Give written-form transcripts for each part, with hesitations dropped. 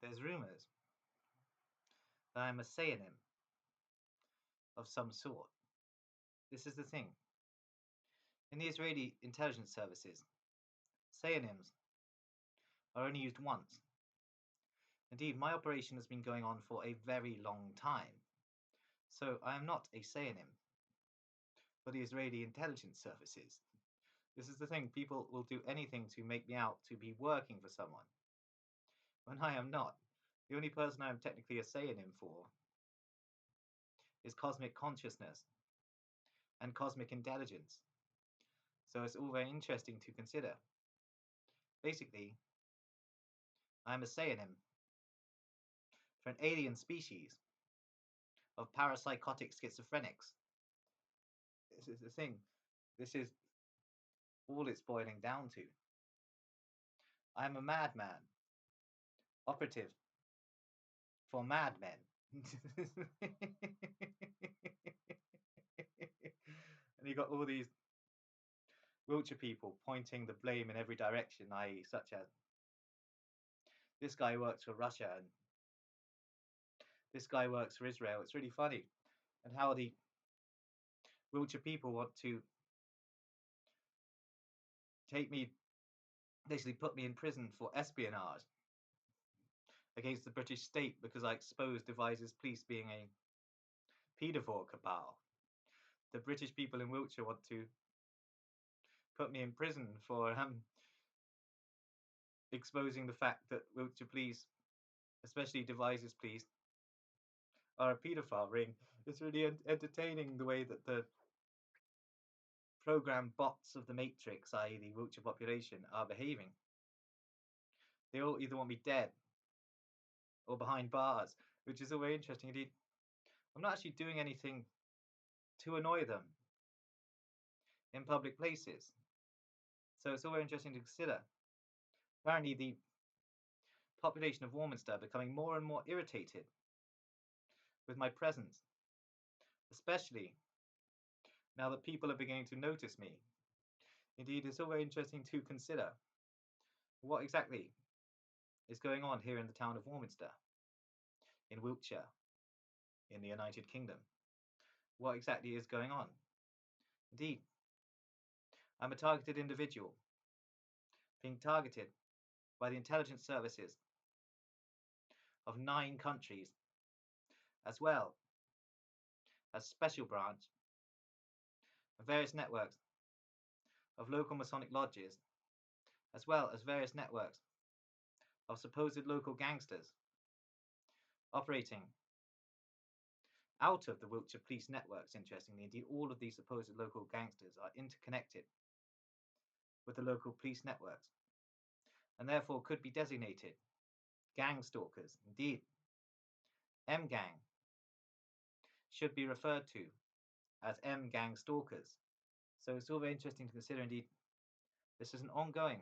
There's rumours that I'm a pseudonym of some sort. This is the thing. In the Israeli intelligence services, pseudonyms are only used once. Indeed, my operation has been going on for a very long time, so I am not a pseudonym for the Israeli intelligence services. This is the thing, people will do anything to make me out to be working for someone, when I am not. The only person I am technically a pseudonym for is cosmic consciousness and cosmic intelligence. So it's all very interesting to consider. Basically, I'm a pseudonym for an alien species of parapsychotic schizophrenics. This is the thing. This is all it's boiling down to. I am a madman, operative for madmen. And you got all these Wiltshire people pointing the blame in every direction, i.e., such as this guy works for Russia and this guy works for Israel. It's really funny. And how the Wiltshire people want to take me, basically put me in prison for espionage against the British state because I exposed Devizes Police being a paedophile cabal. The British people in Wiltshire want to put me in prison for exposing the fact that Wiltshire Police, especially Devizes Police, are a paedophile ring. It's really entertaining the way that the program bots of the Matrix, i.e. the Wiltshire population, are behaving. They all either want me dead or behind bars, which is all very interesting indeed. I'm not actually doing anything to annoy them in public places. So it's all very interesting to consider. Apparently the population of Warminster are becoming more and more irritated with my presence, especially now that people are beginning to notice me. Indeed, it's all very interesting to consider what exactly is going on here in the town of Warminster, in Wiltshire, in the United Kingdom. What exactly is going on? Indeed, I'm a targeted individual, being targeted by the intelligence services of 9 countries, as well as special branch of various networks of local Masonic lodges, as well as various networks of supposed local gangsters operating out of the Wiltshire police networks. Interestingly, indeed, all of these supposed local gangsters are interconnected with the local police networks, and therefore could be designated gang stalkers. Indeed, M gang should be referred to as M gang stalkers. So it's all very interesting to consider. Indeed, this is an ongoing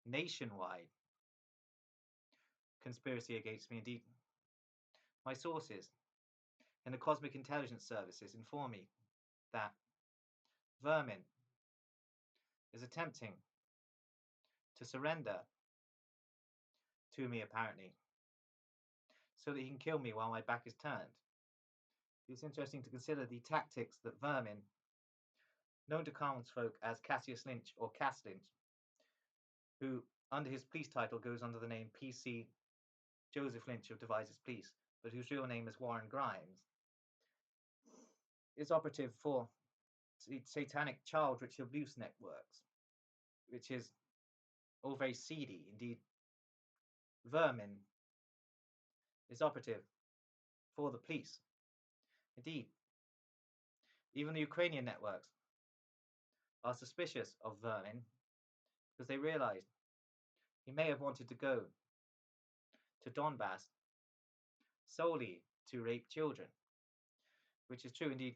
nationwide conspiracy against me. Indeed, my sources in the Cosmic Intelligence Services inform me that Vermin is attempting to surrender to me, apparently, so that he can kill me while my back is turned. It's interesting to consider the tactics that Vermin, known to townsfolk as Cassius Lynch or Cass Lynch, who under his police title goes under the name PC Joseph Lynch of Devizes Police, but whose real name is Warren Grimes, is operative for satanic child ritual abuse networks, which is all very seedy. Indeed, Vermin is operative for the police. Indeed, even the Ukrainian networks are suspicious of Vermin because they realized he may have wanted to go to Donbass solely to rape children, which is true. Indeed,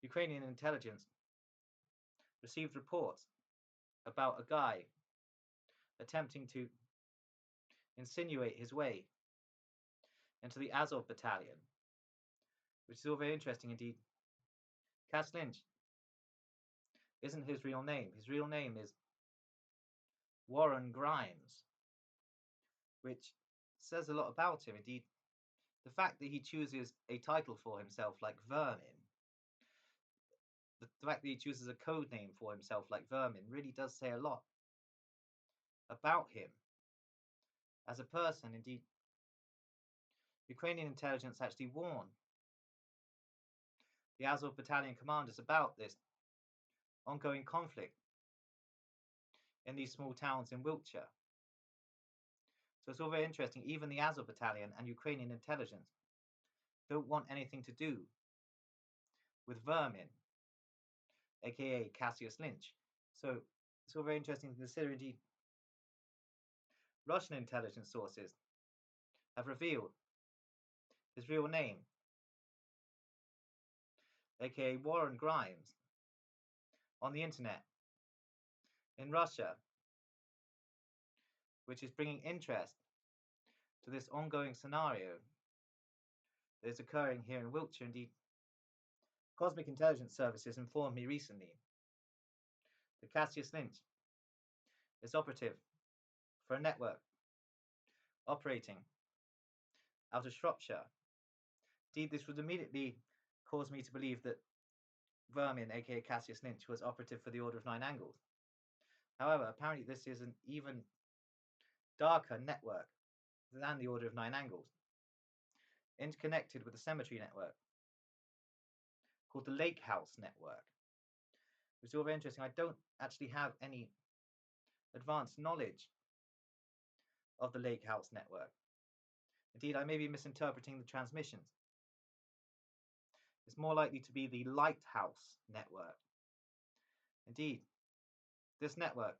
Ukrainian intelligence received reports about a guy attempting to insinuate his way into the Azov battalion, which is all very interesting indeed. Cass Lynch isn't his real name. His real name is Warren Grimes, which says a lot about him. Indeed, the fact that he chooses a title for himself like Vermin, the fact that he chooses a code name for himself like Vermin, really does say a lot about him as a person. Indeed, Ukrainian intelligence actually warned the Azov battalion commanders about this ongoing conflict in these small towns in Wiltshire. So it's all very interesting. Even the Azov battalion and Ukrainian intelligence don't want anything to do with Vermin, aka Cassius Lynch. So it's all very interesting to consider. Indeed, Russian intelligence sources have revealed his real name, aka Warren Grimes, on the internet in Russia, which is bringing interest to this ongoing scenario that is occurring here in Wiltshire. Indeed, Cosmic Intelligence Services informed me recently that Cassius Lynch is operative for a network operating out of Shropshire. Indeed, this would immediately cause me to believe that Vermin, aka Cassius Lynch, was operative for the Order of Nine Angles. However, apparently this is an even darker network than the Order of Nine Angles, interconnected with a cemetery network called the Lighthouse network, which is all very interesting. I don't actually have any advanced knowledge of the Lighthouse network. Indeed, I may be misinterpreting the transmissions. It's more likely to be the Lighthouse network. Indeed, this network,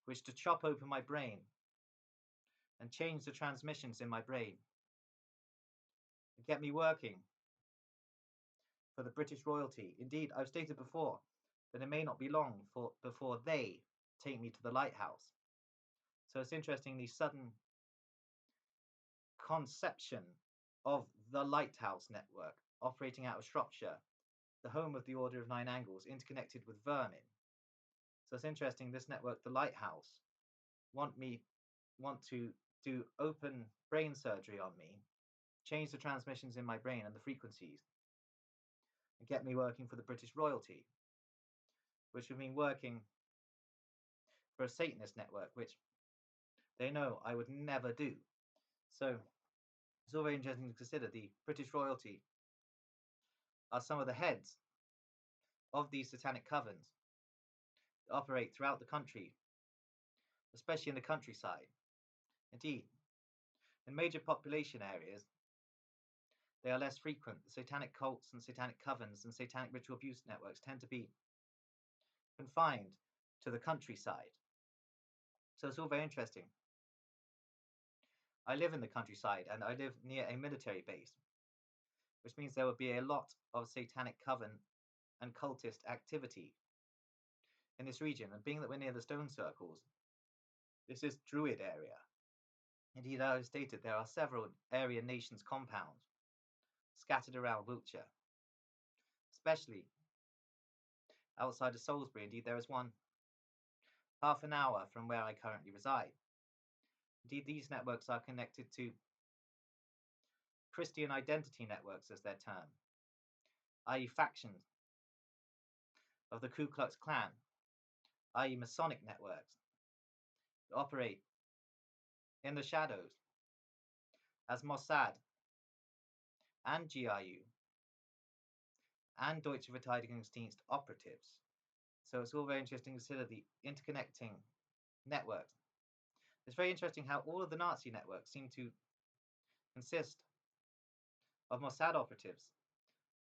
which to chop open my brain and change the transmissions in my brain and get me working for the British royalty. Indeed, I've stated before that it may not be long before they take me to the Lighthouse. So it's interesting, the sudden conception of the Lighthouse network operating out of Shropshire, the home of the Order of Nine Angles, interconnected with Vermin. So it's interesting, this network, the Lighthouse, want to do open brain surgery on me, change the transmissions in my brain and the frequencies, and get me working for the British royalty, which would mean working for a Satanist network, which they know I would never do. So it's all very interesting to consider. The British royalty are some of the heads of these satanic covens that operate throughout the country, especially in the countryside. Indeed, in major population areas, they are less frequent. The satanic cults and satanic covens and satanic ritual abuse networks tend to be confined to the countryside. So it's all very interesting. I live in the countryside and I live near a military base, which means there would be a lot of satanic coven and cultist activity in this region. And being that we're near the stone circles, this is Druid area. Indeed, as I stated, there are several Aryan nations compounds scattered around Wiltshire, especially outside of Salisbury. Indeed, there is one half an hour from where I currently reside. Indeed, these networks are connected to Christian identity networks, as they're termed, i.e. factions of the Ku Klux Klan, i.e. Masonic networks, that operate in the shadows as Mossad and GRU and Deutsche Verteidigungsdienst operatives. So it's all very interesting to consider the interconnecting networks. It's very interesting how all of the Nazi networks seem to consist of Mossad operatives.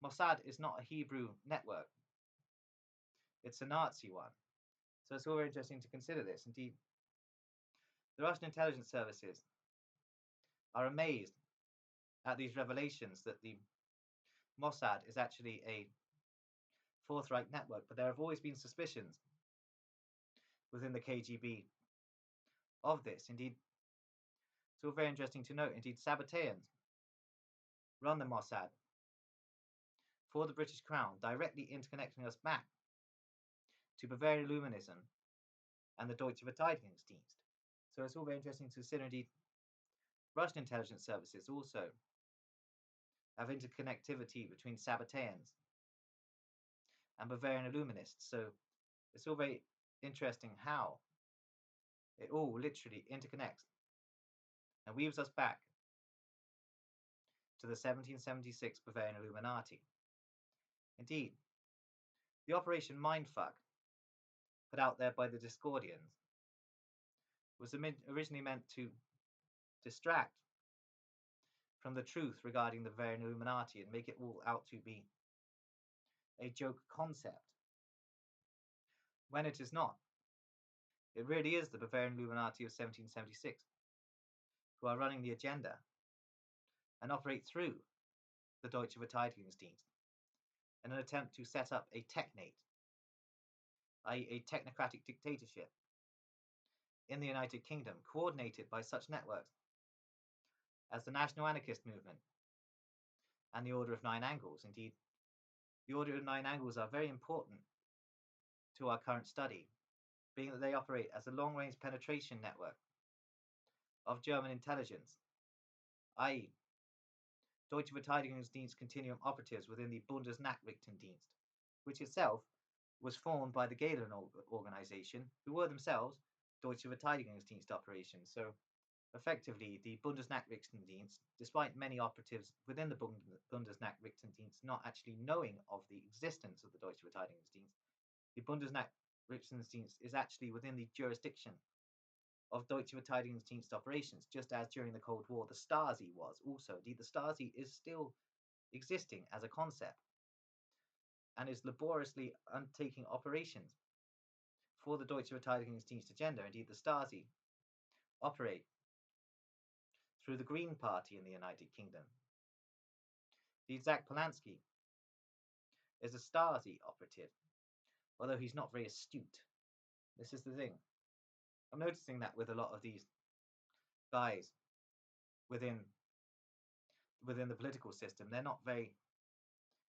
Mossad is not a Hebrew network. It's a Nazi one. So it's all very interesting to consider this. Indeed, the Russian intelligence services are amazed at these revelations that the Mossad is actually a Fourth Reich network, but there have always been suspicions within the KGB of this. Indeed, it's all very interesting to note. Indeed, Sabbateans run the Mossad for the British Crown, directly interconnecting us back to Bavarian Luminism and the Deutsche Verteidigungsdienst. So it's all very interesting to consider. Indeed, Russian intelligence services also have interconnectivity between Sabbateans and Bavarian Illuminists. So it's all very interesting how it all literally interconnects and weaves us back to the 1776 Bavarian Illuminati. Indeed, the Operation Mindfuck, put out there by the Discordians, was originally meant to distract from the truth regarding the Bavarian Illuminati and make it all out to be a joke concept, when it is not. It really is the Bavarian Illuminati of 1776 who are running the agenda and operate through the Deutsche Verteidigungsdienst in an attempt to set up a technate, i.e. a technocratic dictatorship, in the United Kingdom, coordinated by such networks as the National Anarchist Movement and the Order of Nine Angles. Indeed, the Order of Nine Angles are very important to our current study, being that they operate as a long-range penetration network of German intelligence, i.e. Deutsche Verteidigungsdienst Continuum operatives within the Bundesnachrichtendienst, which itself was formed by the Gehlen organization, who were themselves Deutsche Verteidigungsdienst operations. So effectively, the Bundesnachrichtendienst, despite many operatives within the Bundesnachrichtendienst not actually knowing of the existence of the Deutsche Verteidigungsdienst, the Bundesnachrichtendienst is actually within the jurisdiction of Deutsche Verteidigungsdienst operations, just as during the Cold War the Stasi was also. Indeed, the Stasi is still existing as a concept and is laboriously undertaking operations for the Deutsche Verteidigungsdienst agenda. Indeed, the Stasi operate through the Green Party in the United Kingdom. The Zach Polanski is a Stasi operative, although he's not very astute. This is the thing. I'm noticing that with a lot of these guys within the political system, they're not very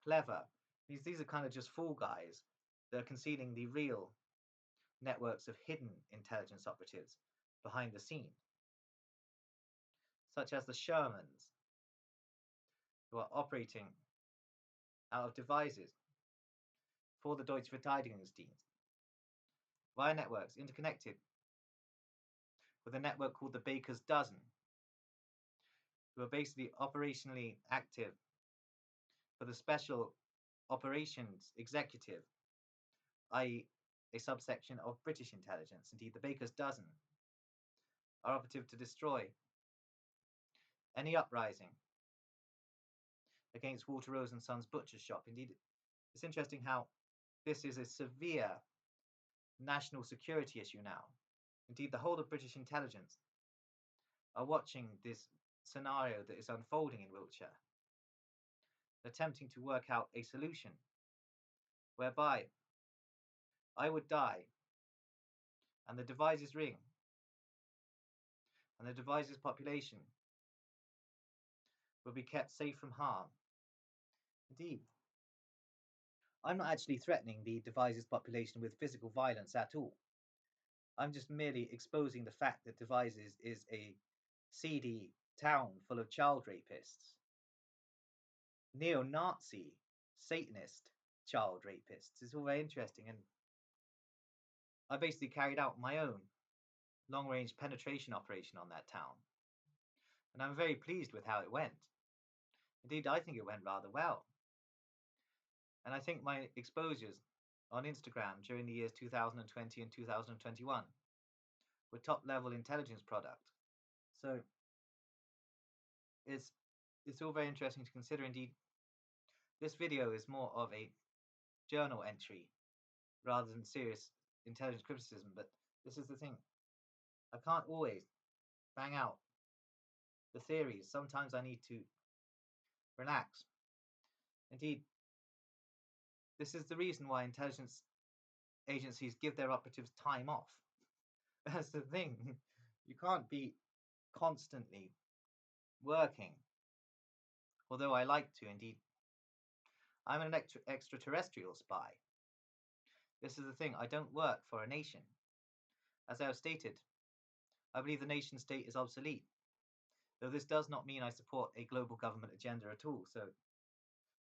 clever. These are kind of just fool guys that are concealing the real networks of hidden intelligence operatives behind the scene, such as the Shermans, who are operating out of devices for the Deutsche Verteidigungsdienst via networks interconnected with a network called the Baker's Dozen, who are basically operationally active for the Special Operations Executive, i.e. a subsection of British intelligence. Indeed, the Baker's Dozen are operative to destroy any uprising against Walter Rose and Sons Butcher's Shop. Indeed, it's interesting how this is a severe national security issue now. Indeed, the whole of British intelligence are watching this scenario that is unfolding in Wiltshire, attempting to work out a solution whereby I would die and the Devizes ring and the Devizes population will be kept safe from harm. Indeed, I'm not actually threatening the Devizes population with physical violence at all. I'm just merely exposing the fact that Devizes is a seedy town full of child rapists, neo-Nazi, Satanist child rapists. It's all very interesting, and I basically carried out my own long-range penetration operation on that town, and I'm very pleased with how it went. Indeed, I think it went rather well, and I think my exposures on Instagram during the years 2020 and 2021 were top-level intelligence product. So it's all very interesting to consider. Indeed, this video is more of a journal entry rather than serious intelligence criticism, but this is the thing. I can't always bang out the theories. Sometimes I need to relax. Indeed, this is the reason why intelligence agencies give their operatives time off. That's the thing. You can't be constantly working. Although I like to, indeed. I'm an extraterrestrial spy. This is the thing. I don't work for a nation. As I have stated I believe the nation state is obsolete, though this does not mean I support a global government agenda at all, so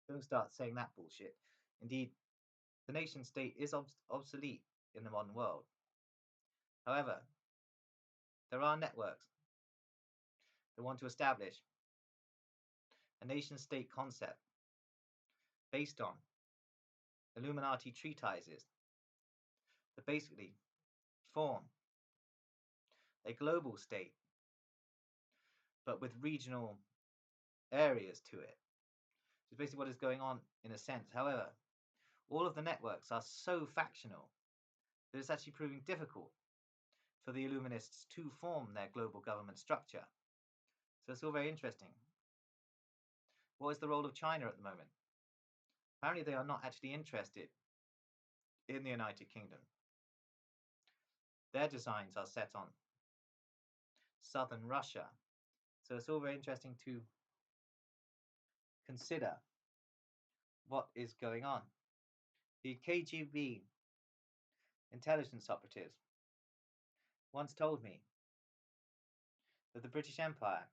don't start saying that bullshit. Indeed, the nation state is obsolete in the modern world. However, there are networks that want to establish a nation state concept based on Illuminati treatises that basically form a global state but with regional areas to it. It's basically what is going on in a sense. However, all of the networks are so factional that it's actually proving difficult for the Illuminists to form their global government structure. So it's all very interesting. What is the role of China at the moment? Apparently they are not actually interested in the United Kingdom. Their designs are set on southern Russia. So it's all very interesting to consider what is going on. The KGB intelligence operatives once told me that the British Empire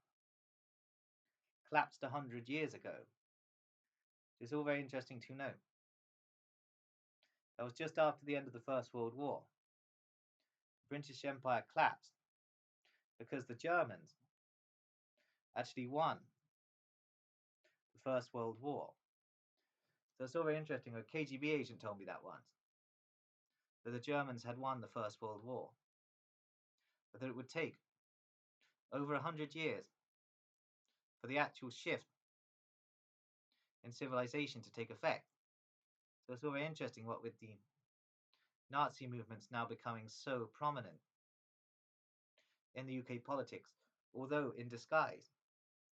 collapsed 100 years ago. It's all very interesting to know. That was just after the end of the First World War. The British Empire collapsed because the Germans actually won the First World War. So it's all very interesting. A KGB agent told me that once, that the Germans had won the First World War, but that it would take over 100 years for the actual shift in civilization to take effect. So it's all very interesting what with the Nazi movements now becoming so prominent in the UK politics, although in disguise.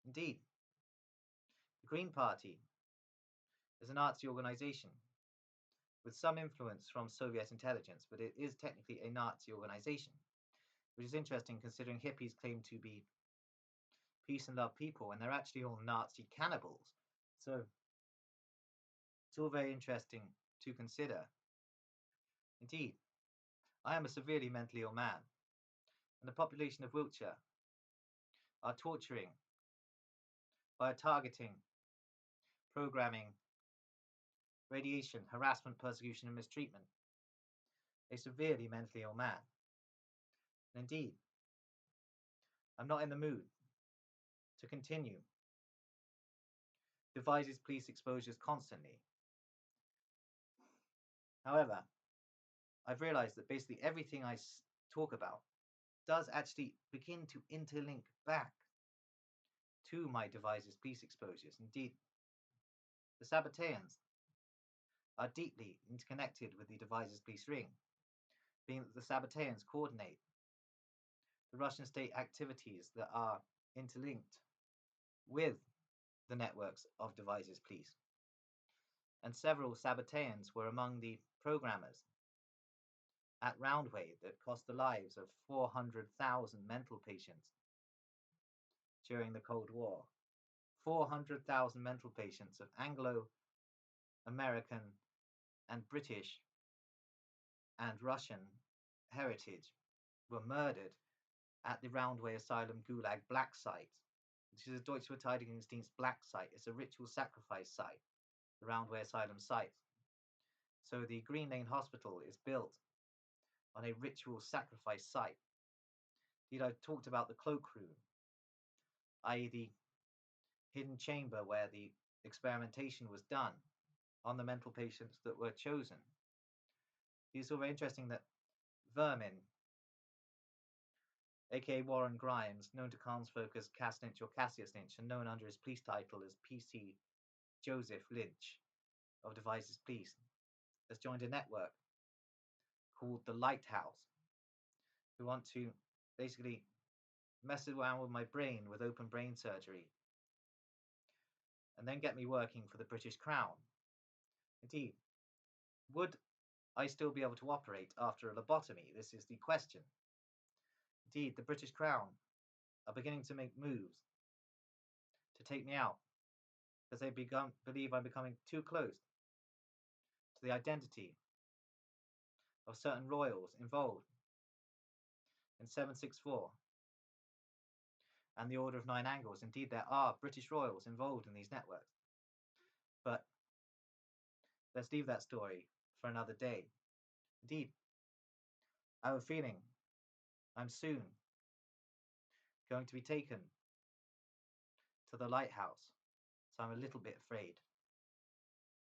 Indeed, the Green Party is a Nazi organization with some influence from Soviet intelligence, but it is technically a Nazi organization, which is interesting considering hippies claim to be peace and love people, and they're actually all Nazi cannibals. So it's all very interesting to consider. Indeed, I am a severely mentally ill man, and the population of Wiltshire are torturing by targeting, programming, radiation, harassment, persecution, and mistreatment a severely mentally ill man. And indeed, I'm not in the mood to continue devises police exposures constantly. However, I've realized that basically everything I talk about does actually begin to interlink back to my devices police exposures. Indeed, the Sabbateans are deeply interconnected with the devices police ring, being that the Sabbateans coordinate the Russian state activities that are interlinked with the networks of devices police. And several Sabbateans were among the programmers at Roundway that cost the lives of 400,000 mental patients during the Cold War. 400,000 mental patients of Anglo, American, and British and Russian heritage were murdered at the Roundway Asylum Gulag Black Site, which is a Deutsche Verteidigungsdienst Black Site. It's a ritual sacrifice site, the Roundway Asylum site. So the Green Lane Hospital is built on a ritual sacrifice site. Indeed, I talked about the cloakroom, i.e. the hidden chamber where the experimentation was done on the mental patients that were chosen. It's all very interesting that Vermin, aka Warren Grimes, known to Carnsfolk as Cass Lynch or Cassius Lynch, and known under his police title as PC Joseph Lynch of Devices Police, has joined a network called the Lighthouse, who want to basically mess around with my brain with open brain surgery and then get me working for the British Crown. Indeed, would I still be able to operate after a lobotomy? This is the question. Indeed, the British Crown are beginning to make moves to take me out because they believe I'm becoming too close to the identity of certain royals involved in 764 and the Order of Nine Angles. Indeed, there are British royals involved in these networks. But let's leave that story for another day. Indeed, I have a feeling I'm soon going to be taken to the lighthouse, so I'm a little bit afraid.